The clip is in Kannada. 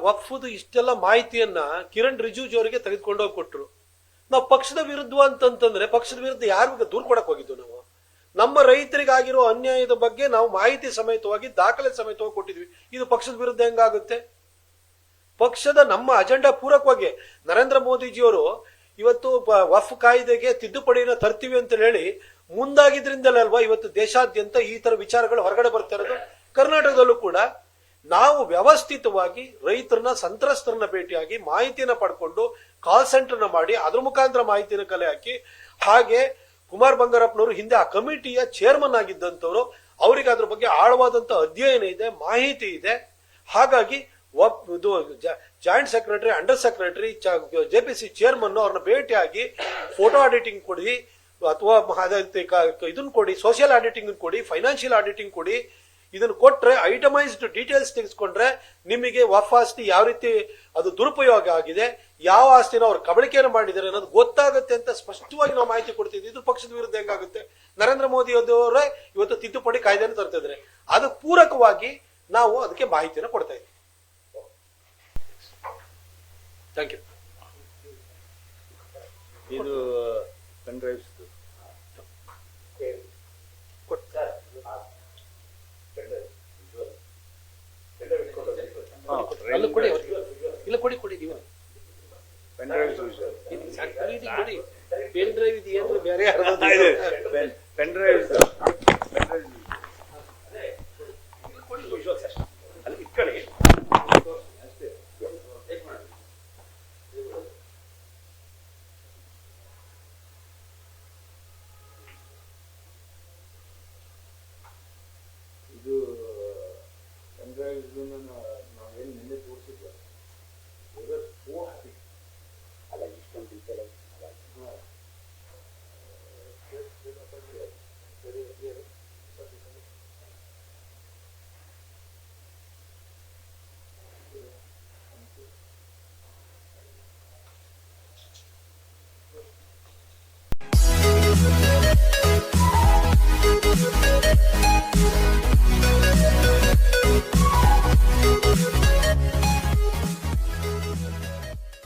ವಕ್ಫ್ದು ಇಷ್ಟೆಲ್ಲ ಮಾಹಿತಿಯನ್ನ ಕಿರಣ್ ರಿಜಿಜು ಅವರಿಗೆ ತೆಗೆದುಕೊಂಡೋಗಿ ಕೊಟ್ರು. ನಾವು ಪಕ್ಷದ ವಿರುದ್ಧ ಅಂತಂತಂದ್ರೆ ಪಕ್ಷದ ವಿರುದ್ಧ ಯಾರಿಗ ದೂರ ಕೊಡಕ್ ಹೋಗಿದ್ದು ನಾವು? ನಮ್ಮ ರೈತರಿಗಾಗಿರೋ ಅನ್ಯಾಯದ ಬಗ್ಗೆ ನಾವು ಮಾಹಿತಿ ಸಮೇತವಾಗಿ ದಾಖಲೆ ಸಮೇತವಾಗಿ ಕೊಟ್ಟಿದ್ವಿ. ಇದು ಪಕ್ಷದ ವಿರುದ್ಧ ಹೆಂಗಾಗುತ್ತೆ? ಪಕ್ಷದ ನಮ್ಮ ಅಜೆಂಡಾ ಪೂರಕವಾಗಿ ನರೇಂದ್ರ ಮೋದಿಜಿಯವರು ಇವತ್ತು ವಫ್ ಕಾಯ್ದೆಗೆ ತಿದ್ದುಪಡಿನ ತರ್ತೀವಿ ಅಂತ ಹೇಳಿ ಮುಂದಾಗಿದ್ರಿಂದಲೇ ಅಲ್ವಾ ಇವತ್ತು ದೇಶಾದ್ಯಂತ ಈ ತರ ವಿಚಾರಗಳು ಹೊರಗಡೆ ಬರ್ತಾ ಇರೋದು. ಕರ್ನಾಟಕದಲ್ಲೂ ಕೂಡ ನಾವು ವ್ಯವಸ್ಥಿತವಾಗಿ ರೈತರನ್ನ ಸಂತ್ರಸ್ತರನ್ನ ಭೇಟಿಯಾಗಿ ಮಾಹಿತಿಯನ್ನ ಪಡ್ಕೊಂಡು ಕಾಲ್ ಸೆಂಟರ್ನ ಮಾಡಿ ಅದ್ರ ಮುಖಾಂತರ ಮಾಹಿತಿನ ಕಲೆ ಹಾಕಿ, ಹಾಗೆ ಕುಮಾರ್ ಬಂಗಾರಪ್ಪನವರು ಹಿಂದೆ ಆ ಕಮಿಟಿಯ ಚೇರ್ಮನ್ ಆಗಿದ್ದಂಥವ್ರು, ಅವರಿಗೆ ಅದ್ರ ಬಗ್ಗೆ ಆಳವಾದಂತ ಅಧ್ಯಯನ ಇದೆ, ಮಾಹಿತಿ ಇದೆ. ಹಾಗಾಗಿ joint secretary, under secretary, JPC chairman ಅವ್ರನ್ನ ಭೇಟಿಯಾಗಿ ಫೋಟೋ ಆಡಿಟಿಂಗ್ ಕೊಡಿ ಅಥವಾ ಇದನ್ನ ಕೊಡಿ, ಸೋಷಿಯಲ್ ಆಡಿಟಿಂಗ್ ಕೊಡಿ, ಫೈನಾನ್ಷಿಯಲ್ ಆಡಿಟಿಂಗ್ ಕೊಡಿ. ಇದನ್ನು ಕೊಟ್ರೆ ಐಟಮೈಸ್ಡ್ ಡೀಟೇಲ್ಸ್ ತೆಗೆದುಕೊಂಡ್ರೆ ನಿಮಗೆ ವಫ್ ಆಸ್ತಿ ಯಾವ ರೀತಿ ಅದು ದುರುಪಯೋಗ ಆಗಿದೆ, ಯಾವ ಆಸ್ತಿನ ಅವ್ರು ಕಬಳಿಕೆಯನ್ನು ಮಾಡಿದ್ದಾರೆ ಅನ್ನೋದು ಗೊತ್ತಾಗುತ್ತೆ ಅಂತ ಸ್ಪಷ್ಟವಾಗಿ ನಾವು ಮಾಹಿತಿ ಕೊಡ್ತಿದ್ವಿ. ಇದು ಪಕ್ಷದ ವಿರುದ್ಧ ಹೆಂಗಾಗುತ್ತೆ? ನರೇಂದ್ರ ಮೋದಿ ಅವರೇ ಇವತ್ತು ತಿದ್ದುಪಡಿ ಕಾಯ್ದೆಯನ್ನು ತರ್ತಿದ್ದಾರೆ. ಅದಕ್ಕೆ ಪೂರಕವಾಗಿ ನಾವು ಅದಕ್ಕೆ ಮಾಹಿತಿಯನ್ನು ಕೊಡ್ತಾ ಇದ್ದೀವಿ. Thank you. ಇದು ಪೆನ್ ಡ್ರೈವ್ಸ್ ಅಲ್ಲ ಕೊಡಿ, ಇಲ್ಲ ಕೊಡಿ ಕೊಡಿ ನೀವು ಪೆನ್ ಡ್ರೈವ್ಸ್ ಪೆನ್ ಡ್ರೈವ್ ಇದು ಏನು ಬೇರೆ ಪೆನ್ ಡ್ರೈವ್ಸ್